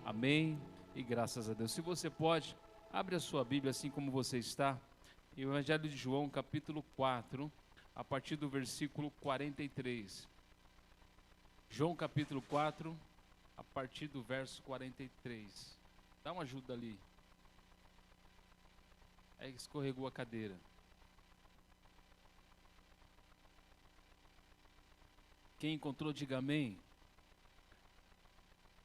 Amém e graças a Deus. Se você pode, abre a sua Bíblia assim como você está. Em o Evangelho de João, capítulo 4, a partir do versículo 43. João capítulo 4, a partir do verso 43. Dá uma ajuda ali. É que escorregou a cadeira. Quem encontrou, diga amém.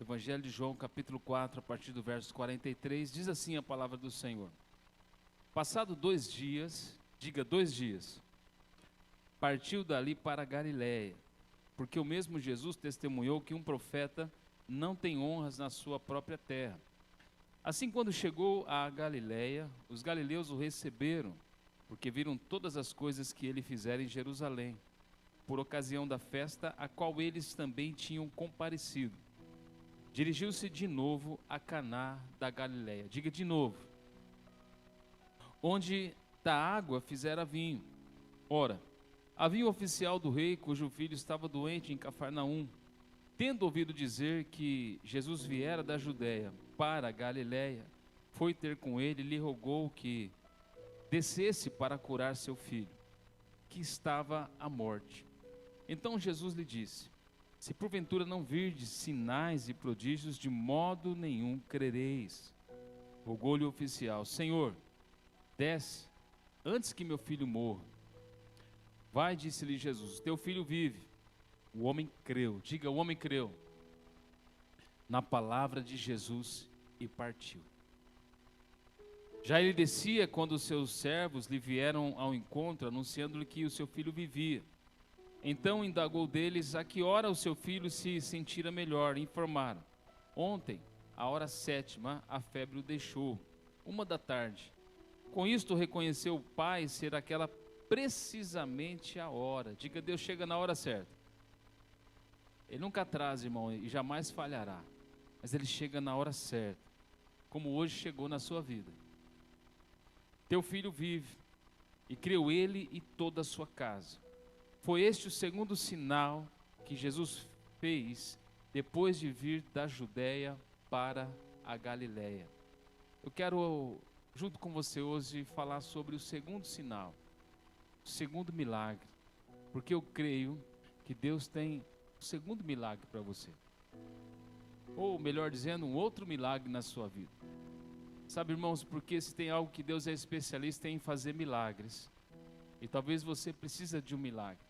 Evangelho de João, capítulo 4, a partir do verso 43, diz assim a palavra do Senhor. Passado 2 dias, diga 2 dias, partiu dali para a Galiléia, porque o mesmo Jesus testemunhou que um profeta não tem honras na sua própria terra. Assim, quando chegou à Galiléia, os galileus o receberam, porque viram todas as coisas que ele fizera em Jerusalém, por ocasião da festa a qual eles também tinham comparecido. Dirigiu-se de novo a Caná da Galiléia. Diga de novo. Onde da água fizera vinho. Ora, havia um oficial do rei cujo filho estava doente em Cafarnaum. Tendo ouvido dizer que Jesus viera da Judéia para a Galiléia, foi ter com ele e lhe rogou que descesse para curar seu filho, que estava à morte. Então Jesus lhe disse: se porventura não virdes sinais e prodígios, de modo nenhum crereis. Rogou-lhe o oficial: Senhor, desce, antes que meu filho morra. Vai, disse-lhe Jesus, teu filho vive. O homem creu, diga, o homem creu na palavra de Jesus e partiu. Já ele descia quando os seus servos lhe vieram ao encontro, anunciando-lhe que o seu filho vivia. Então indagou deles a que hora o seu filho se sentira melhor. Informaram: ontem, à hora 7ª, a febre o deixou, 1 da tarde. Com isto reconheceu o pai ser aquela precisamente a hora. Diga, Deus chega na hora certa. Ele nunca atrasa, irmão, e jamais falhará. Mas ele chega na hora certa, como hoje chegou na sua vida. Teu filho vive. E creu ele e toda a sua casa. Foi este o segundo sinal que Jesus fez depois de vir da Judéia para a Galiléia. Eu quero, junto com você hoje, falar sobre o segundo sinal, o segundo milagre, porque eu creio que Deus tem o segundo milagre para você. Ou, melhor dizendo, um outro milagre na sua vida. Sabe, irmãos, porque se tem algo que Deus é especialista em fazer milagres, e talvez você precisa de um milagre.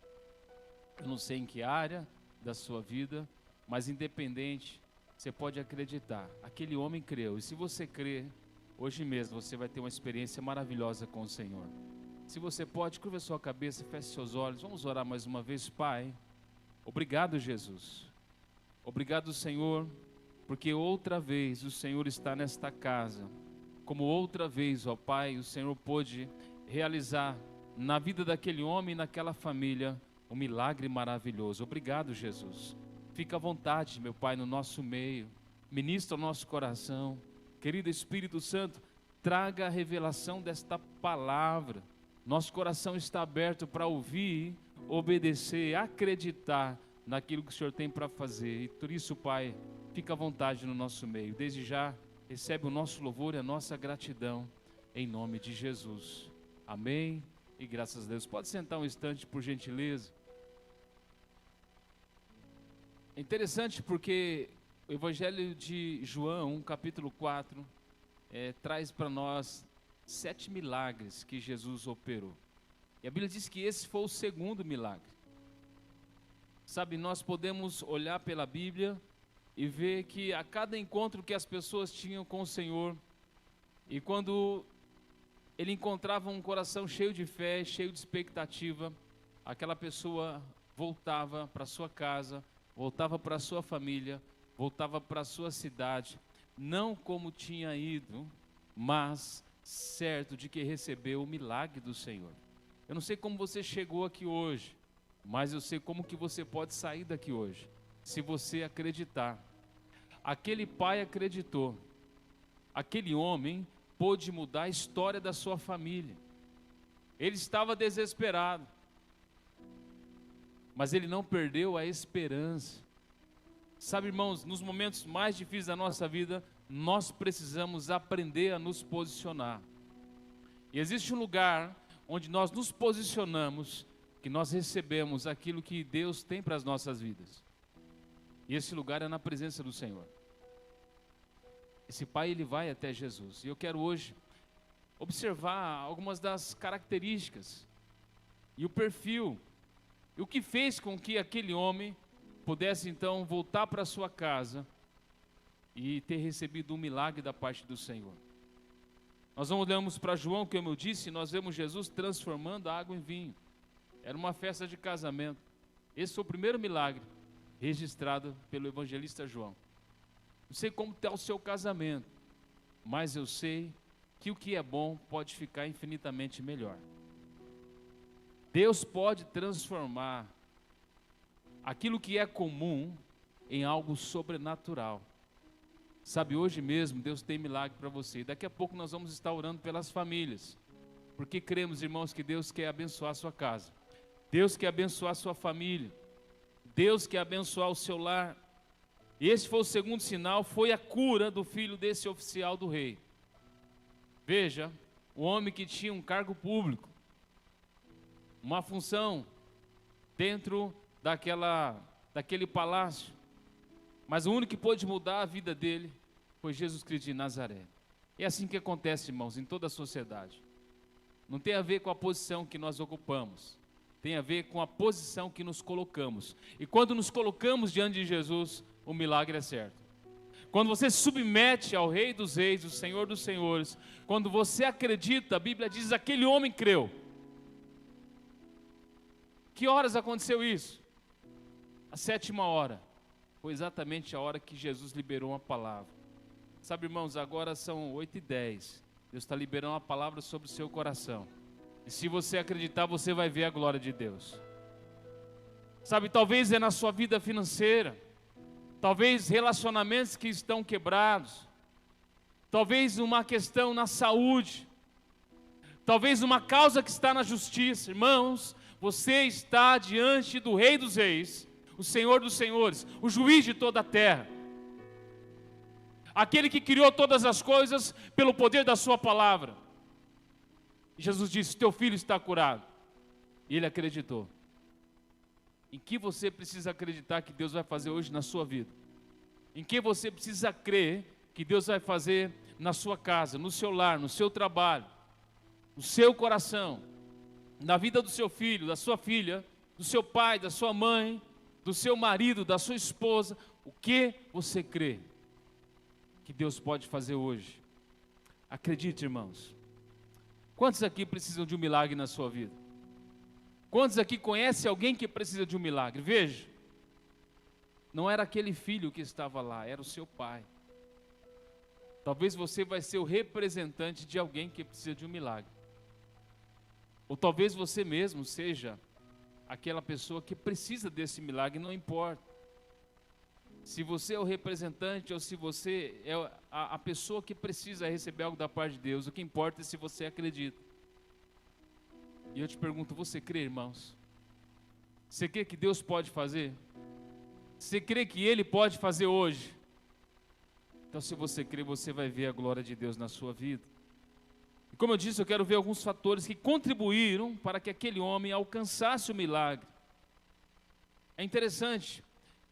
Eu não sei em que área da sua vida, mas independente, você pode acreditar. Aquele homem creu, e se você crer, hoje mesmo você vai ter uma experiência maravilhosa com o Senhor. Se você pode, curva a sua cabeça, feche seus olhos, vamos orar mais uma vez. Pai, obrigado, Jesus. Obrigado, Senhor, porque outra vez o Senhor está nesta casa. Como outra vez, ó Pai, o Senhor pôde realizar na vida daquele homem e naquela família um milagre maravilhoso. Obrigado, Jesus. Fica à vontade, meu Pai, no nosso meio. Ministra o nosso coração. Querido Espírito Santo, traga a revelação desta palavra. Nosso coração está aberto para ouvir, obedecer, acreditar naquilo que o Senhor tem para fazer. E por isso, Pai, fica à vontade no nosso meio. Desde já, recebe o nosso louvor e a nossa gratidão, em nome de Jesus. Amém e graças a Deus. Pode sentar um instante, por gentileza. É interessante porque o Evangelho de João, capítulo 4, traz para nós 7 milagres que Jesus operou. E a Bíblia diz que esse foi o segundo milagre. Sabe, nós podemos olhar pela Bíblia e ver que a cada encontro que as pessoas tinham com o Senhor, e quando ele encontrava um coração cheio de fé, cheio de expectativa, aquela pessoa voltava para sua casa, voltava para sua família, voltava para sua cidade, não como tinha ido, mas certo de que recebeu o milagre do Senhor. Eu não sei como você chegou aqui hoje, mas eu sei como que você pode sair daqui hoje, se você acreditar. Aquele pai acreditou, aquele homem pôde mudar a história da sua família. Ele estava desesperado, mas ele não perdeu a esperança. Sabe, irmãos, nos momentos mais difíceis da nossa vida, nós precisamos aprender a nos posicionar. E existe um lugar onde nós nos posicionamos, que nós recebemos aquilo que Deus tem para as nossas vidas. E esse lugar é na presença do Senhor. Esse pai, ele vai até Jesus. E eu quero hoje observar algumas das características e o perfil, e o que fez com que aquele homem pudesse então voltar para sua casa e ter recebido um milagre da parte do Senhor. Nós olhamos para João, como eu disse, nós vemos Jesus transformando a água em vinho. Era uma festa de casamento. Esse foi o primeiro milagre registrado pelo evangelista João. Não sei como está o seu casamento, mas eu sei que o que é bom pode ficar infinitamente melhor. Deus pode transformar aquilo que é comum em algo sobrenatural. Sabe, hoje mesmo Deus tem milagre para você. Daqui a pouco nós vamos estar orando pelas famílias, porque cremos, irmãos, que Deus quer abençoar a sua casa. Deus quer abençoar a sua família. Deus quer abençoar o seu lar. E esse foi o segundo sinal, foi a cura do filho desse oficial do rei. Veja, o homem que tinha um cargo público, uma função dentro daquele palácio, mas o único que pôde mudar a vida dele foi Jesus Cristo de Nazaré. É assim que acontece, irmãos, em toda a sociedade. Não tem a ver com a posição que nós ocupamos, tem a ver com a posição que nos colocamos. E quando nos colocamos diante de Jesus, o milagre é certo. Quando você se submete ao Rei dos Reis, o Senhor dos Senhores, quando você acredita, a Bíblia diz, aquele homem creu. Que horas aconteceu isso? A 7ª hora. Foi exatamente a hora que Jesus liberou uma palavra. Sabe, irmãos, agora são 8h10. Deus está liberando uma palavra sobre o seu coração. E se você acreditar, você vai ver a glória de Deus. Sabe, talvez é na sua vida financeira. Talvez relacionamentos que estão quebrados. Talvez uma questão na saúde. Talvez uma causa que está na justiça. Irmãos, você está diante do Rei dos Reis, o Senhor dos Senhores, o juiz de toda a terra. Aquele que criou todas as coisas pelo poder da sua palavra. Jesus disse, teu filho está curado. E ele acreditou. Em que você precisa acreditar que Deus vai fazer hoje na sua vida? Em que você precisa crer que Deus vai fazer na sua casa, no seu lar, no seu trabalho, no seu coração, na vida do seu filho, da sua filha, do seu pai, da sua mãe, do seu marido, da sua esposa? O que você crê que Deus pode fazer hoje? Acredite, irmãos. Quantos aqui precisam de um milagre na sua vida? Quantos aqui conhecem alguém que precisa de um milagre? Veja, não era aquele filho que estava lá, era o seu pai. Talvez você vai ser o representante de alguém que precisa de um milagre. Ou talvez você mesmo seja aquela pessoa que precisa desse milagre, não importa. Se você é o representante ou se você é a pessoa que precisa receber algo da parte de Deus, o que importa é se você acredita. E eu te pergunto, você crê, irmãos? Você crê que Deus pode fazer? Você crê que Ele pode fazer hoje? Então, se você crê, você vai ver a glória de Deus na sua vida. E como eu disse, eu quero ver alguns fatores que contribuíram para que aquele homem alcançasse o milagre. É interessante,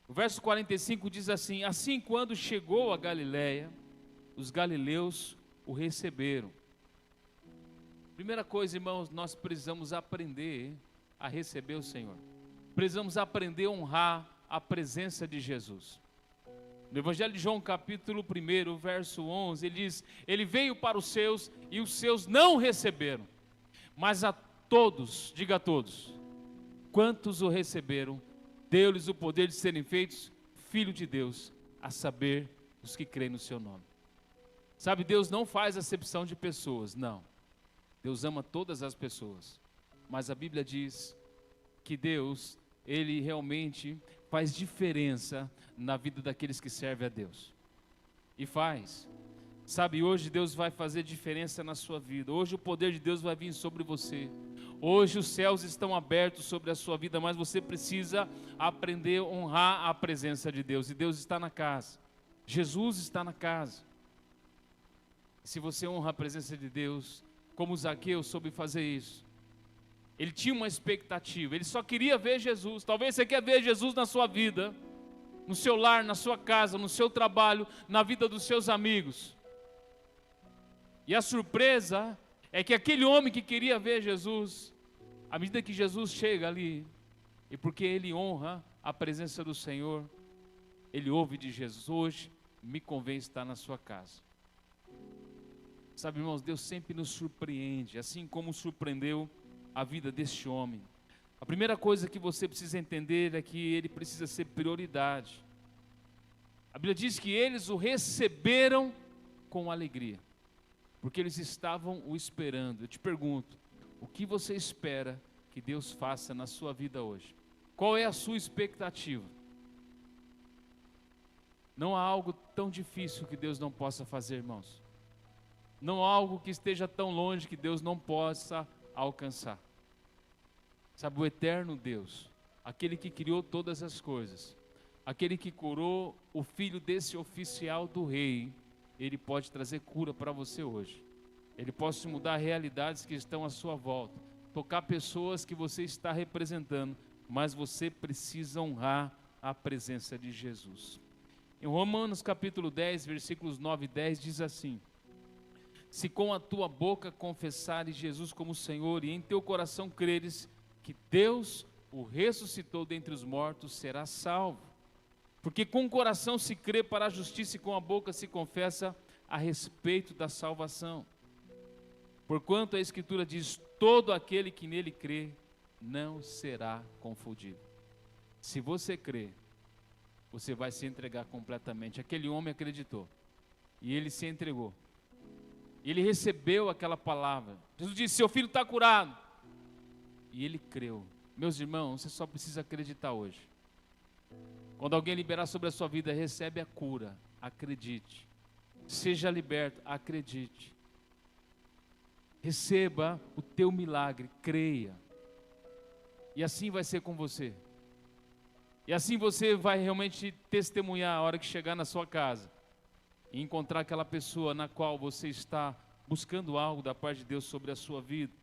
o verso 45 diz assim, assim quando chegou a Galiléia, os galileus o receberam. Primeira coisa, irmãos, nós precisamos aprender a receber o Senhor. Precisamos aprender a honrar a presença de Jesus. No Evangelho de João, capítulo 1, verso 11, ele diz, ele veio para os seus e os seus não receberam. Mas a todos, diga a todos, quantos o receberam, deu-lhes o poder de serem feitos filho de Deus, a saber, os que creem no seu nome. Sabe, Deus não faz acepção de pessoas, não. Deus ama todas as pessoas, mas a Bíblia diz que Deus, Ele realmente faz diferença na vida daqueles que servem a Deus. E faz. Sabe, hoje Deus vai fazer diferença na sua vida. Hoje o poder de Deus vai vir sobre você. Hoje os céus estão abertos sobre a sua vida, mas você precisa aprender a honrar a presença de Deus. E Deus está na casa. Jesus está na casa. Se você honra a presença de Deus, como Zaqueu soube fazer isso. Ele tinha uma expectativa, ele só queria ver Jesus. Talvez você quer ver Jesus na sua vida, no seu lar, na sua casa, no seu trabalho, na vida dos seus amigos. E a surpresa é que aquele homem que queria ver Jesus, à medida que Jesus chega ali, e porque ele honra a presença do Senhor, ele ouve de Jesus: hoje me convém estar na sua casa. Sabe, irmãos, Deus sempre nos surpreende, assim como surpreendeu a vida deste homem. A primeira coisa que você precisa entender é que ele precisa ser prioridade. A Bíblia diz que eles o receberam com alegria, porque eles estavam o esperando. Eu te pergunto, o que você espera que Deus faça na sua vida hoje? Qual é a sua expectativa? Não há algo tão difícil que Deus não possa fazer, irmãos. Não há algo que esteja tão longe que Deus não possa alcançar. Sabe, o eterno Deus, aquele que criou todas as coisas, aquele que curou o filho desse oficial do rei, ele pode trazer cura para você hoje. Ele pode mudar realidades que estão à sua volta, tocar pessoas que você está representando, mas você precisa honrar a presença de Jesus. Em Romanos capítulo 10, versículos 9 e 10 diz assim: se com a tua boca confessares Jesus como Senhor e em teu coração creres que Deus o ressuscitou dentre os mortos, serás salvo. Porque com o coração se crê para a justiça e com a boca se confessa a respeito da salvação. Porquanto a Escritura diz: todo aquele que nele crê não será confundido. Se você crê, você vai se entregar completamente. Aquele homem acreditou e ele se entregou. Ele recebeu aquela palavra. Jesus disse: seu filho está curado. E ele creu. Meus irmãos, você só precisa acreditar hoje. Quando alguém liberar sobre a sua vida, recebe a cura. Acredite. Seja liberto. Acredite. Receba o teu milagre. Creia. E assim vai ser com você. E assim você vai realmente testemunhar a hora que chegar na sua casa e encontrar aquela pessoa na qual você está buscando algo da parte de Deus sobre a sua vida.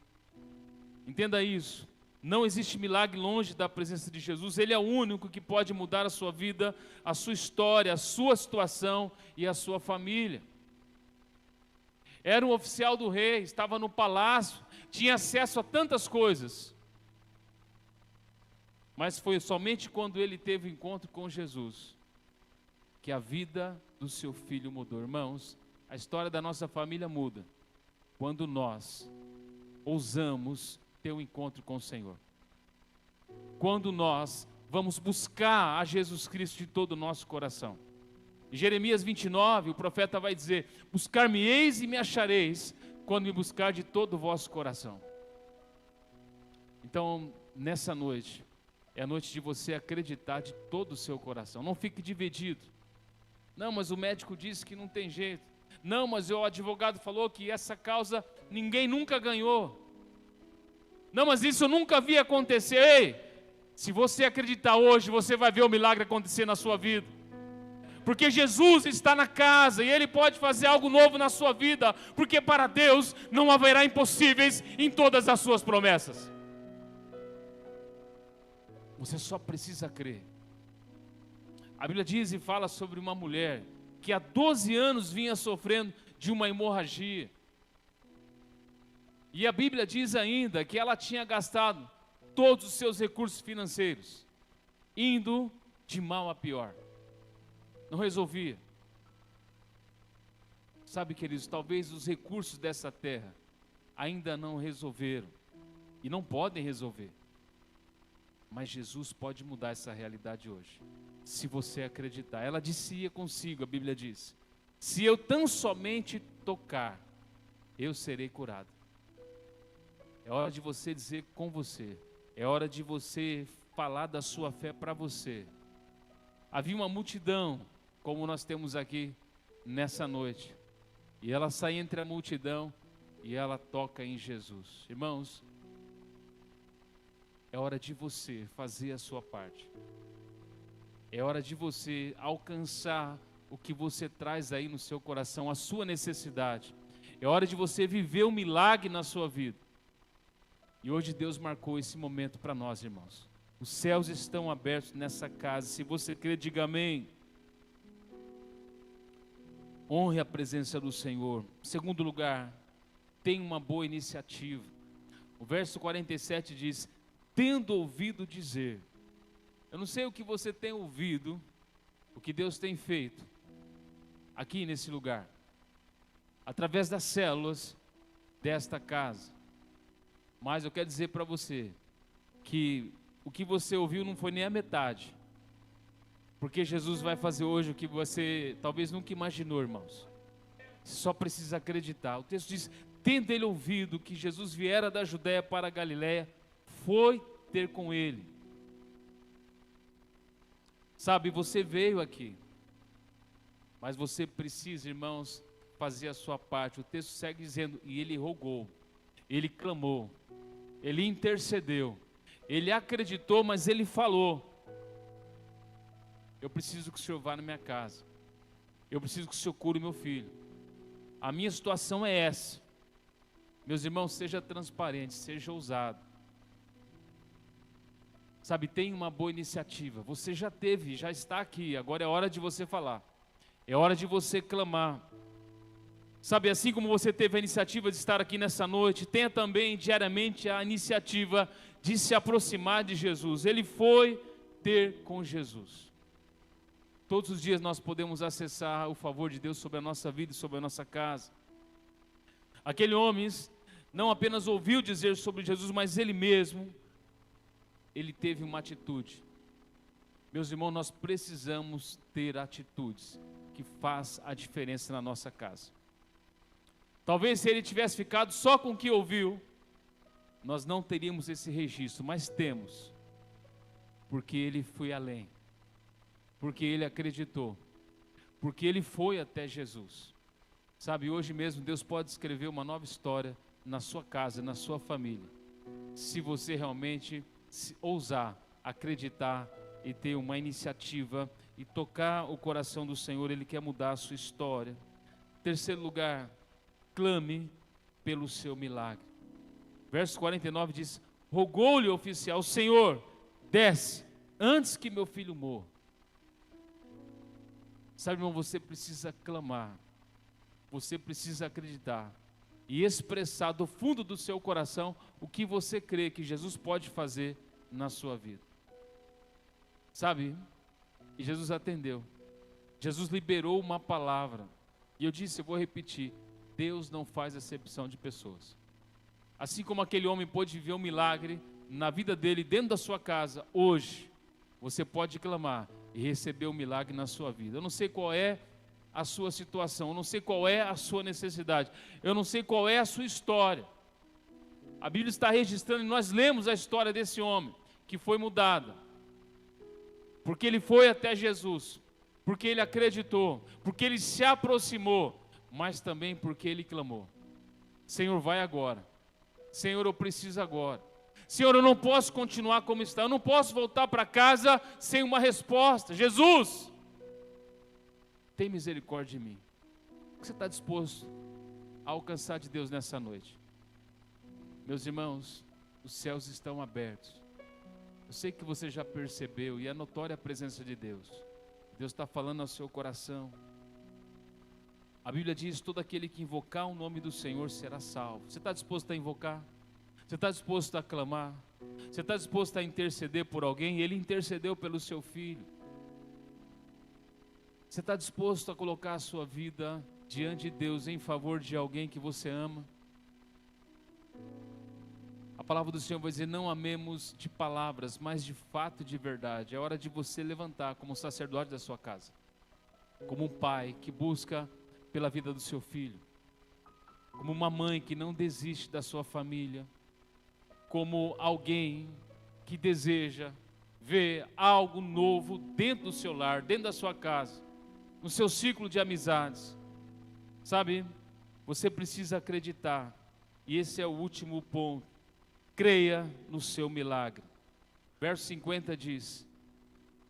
Entenda isso. Não existe milagre longe da presença de Jesus. Ele é o único que pode mudar a sua vida, a sua história, a sua situação e a sua família. Era um oficial do rei, estava no palácio, tinha acesso a tantas coisas. Mas foi somente quando ele teve o encontro com Jesus que a vida do seu filho mudou. Irmãos, a história da nossa família muda quando nós ousamos ter um encontro com o Senhor. Quando nós vamos buscar a Jesus Cristo de todo o nosso coração. Em Jeremias 29, o profeta vai dizer: buscar-me-eis e me achareis, quando me buscar de todo o vosso coração. Então, nessa noite, é a noite de você acreditar de todo o seu coração. Não fique dividido. Não, mas o médico disse que não tem jeito. Não, mas o advogado falou que essa causa ninguém nunca ganhou. Não, mas isso eu nunca vi acontecer. Ei, se você acreditar hoje, você vai ver o milagre acontecer na sua vida. Porque Jesus está na casa e Ele pode fazer algo novo na sua vida. Porque para Deus não haverá impossíveis em todas as suas promessas. Você só precisa crer. A Bíblia diz e fala sobre uma mulher que há 12 anos vinha sofrendo de uma hemorragia. E a Bíblia diz ainda que ela tinha gastado todos os seus recursos financeiros, indo de mal a pior. Não resolvia. Sabe, queridos, talvez os recursos dessa terra ainda não resolveram e não podem resolver. Mas Jesus pode mudar essa realidade hoje, se você acreditar. Ela dizia consigo, a Bíblia diz: se eu tão somente tocar, eu serei curado. É hora de você dizer com você. É hora de você falar da sua fé para você. Havia uma multidão, como nós temos aqui nessa noite. E ela sai entre a multidão e ela toca em Jesus. Irmãos, é hora de você fazer a sua parte. É hora de você alcançar o que você traz aí no seu coração, a sua necessidade. É hora de você viver um milagre na sua vida. E hoje Deus marcou esse momento para nós, irmãos. Os céus estão abertos nessa casa. Se você crê, diga amém. Honre a presença do Senhor. Segundo lugar, tenha uma boa iniciativa. O verso 47 diz: tendo ouvido dizer. Eu não sei o que você tem ouvido, o que Deus tem feito aqui nesse lugar, através das células desta casa. Mas eu quero dizer para você que o que você ouviu não foi nem a metade. Porque Jesus vai fazer hoje o que você talvez nunca imaginou, irmãos. Você só precisa acreditar. O texto diz: tendo ele ouvido que Jesus viera da Judéia para a Galiléia, foi ter com ele. Sabe, você veio aqui, mas você precisa, irmãos, fazer a sua parte. O texto segue dizendo: e ele rogou, ele clamou, ele intercedeu, ele acreditou, mas ele falou: eu preciso que o Senhor vá na minha casa, eu preciso que o Senhor cure meu filho, a minha situação é essa. Meus irmãos, seja transparente, seja ousado. Sabe, tenha uma boa iniciativa. Você já teve, já está aqui, agora é hora de você falar. É hora de você clamar. Sabe, assim como você teve a iniciativa de estar aqui nessa noite, tenha também diariamente a iniciativa de se aproximar de Jesus. Ele foi ter com Jesus. Todos os dias nós podemos acessar o favor de Deus sobre a nossa vida e sobre a nossa casa. Aquele homem não apenas ouviu dizer sobre Jesus, mas ele mesmo, ele teve uma atitude. Meus irmãos, nós precisamos ter atitudes que faz a diferença na nossa casa. Talvez se ele tivesse ficado só com o que ouviu, nós não teríamos esse registro, mas temos, porque ele foi além, porque ele acreditou, porque ele foi até Jesus. Sabe, hoje mesmo Deus pode escrever uma nova história na sua casa, na sua família, se você realmente ousar, acreditar e ter uma iniciativa e tocar o coração do Senhor. Ele quer mudar a sua história. Terceiro lugar, clame pelo seu milagre. Verso 49 diz: rogou-lhe o oficial: Senhor, desce antes que meu filho morra. Sabe, irmão, você precisa clamar, você precisa acreditar e expressar do fundo do seu coração o que você crê que Jesus pode fazer na sua vida. Sabe, e Jesus atendeu. Jesus liberou uma palavra. E eu disse, eu vou repetir: Deus não faz acepção de pessoas. Assim como aquele homem pôde viver um milagre na vida dele, dentro da sua casa, hoje, você pode clamar e receber um milagre na sua vida. Eu não sei qual é a sua situação, eu não sei qual é a sua necessidade, eu não sei qual é a sua história. A Bíblia está registrando, e nós lemos a história desse homem, que foi mudada, porque ele foi até Jesus, porque ele acreditou, porque ele se aproximou, mas também porque ele clamou: Senhor, vai agora. Senhor, eu preciso agora. Senhor, eu não posso continuar como está, eu não posso voltar para casa sem uma resposta. Jesus, tem misericórdia de mim. O que você está disposto a alcançar de Deus nessa noite? Meus irmãos, os céus estão abertos. Eu sei que você já percebeu, e é notória a presença de Deus. Deus está falando ao seu coração. A Bíblia diz: todo aquele que invocar o nome do Senhor será salvo. Você está disposto a invocar? Você está disposto a clamar? Você está disposto a interceder por alguém? Ele intercedeu pelo seu filho. Você está disposto a colocar a sua vida diante de Deus em favor de alguém que você ama? A palavra do Senhor vai dizer: não amemos de palavras, mas de fato e de verdade. É hora de você levantar como sacerdote da sua casa, como um pai que busca pela vida do seu filho, como uma mãe que não desiste da sua família, como alguém que deseja ver algo novo dentro do seu lar, dentro da sua casa, no seu ciclo de amizades. Sabe, você precisa acreditar, e esse é o último ponto: creia no seu milagre. Verso 50 diz: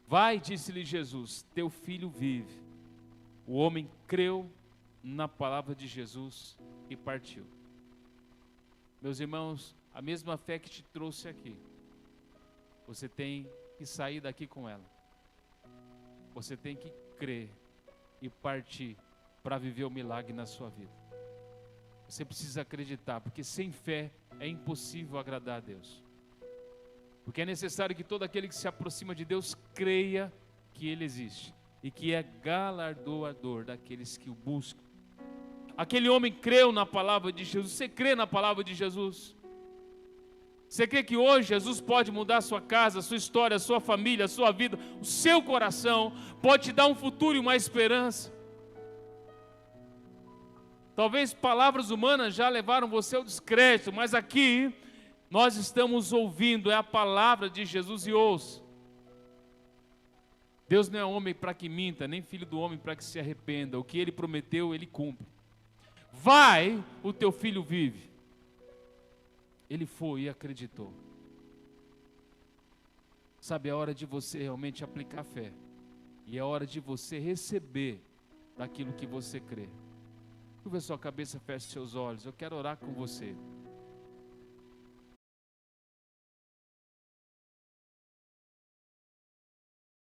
vai, disse-lhe Jesus, teu filho vive. O homem creu na palavra de Jesus e partiu. Meus irmãos, a mesma fé que te trouxe aqui, você tem que sair daqui com ela. Você tem que crer e partir para viver o milagre na sua vida. Você precisa acreditar, porque sem fé é impossível agradar a Deus. Porque é necessário que todo aquele que se aproxima de Deus creia que Ele existe e que é galardoador daqueles que o buscam. Aquele homem creu na palavra de Jesus. Você crê na palavra de Jesus? Você crê que hoje Jesus pode mudar a sua casa, a sua história, a sua família, a sua vida, o seu coração, pode te dar um futuro e uma esperança? Talvez palavras humanas já levaram você ao descrédito, mas aqui nós estamos ouvindo, é a palavra de Jesus, e ouça. Deus não é homem para que minta, nem filho do homem para que se arrependa. O que Ele prometeu, Ele cumpre. Vai, o teu filho vive. Ele foi e acreditou. Sabe, é hora de você realmente aplicar a fé. E é hora de você receber daquilo que você crê. Curva sua cabeça, feche seus olhos. Eu quero orar com você.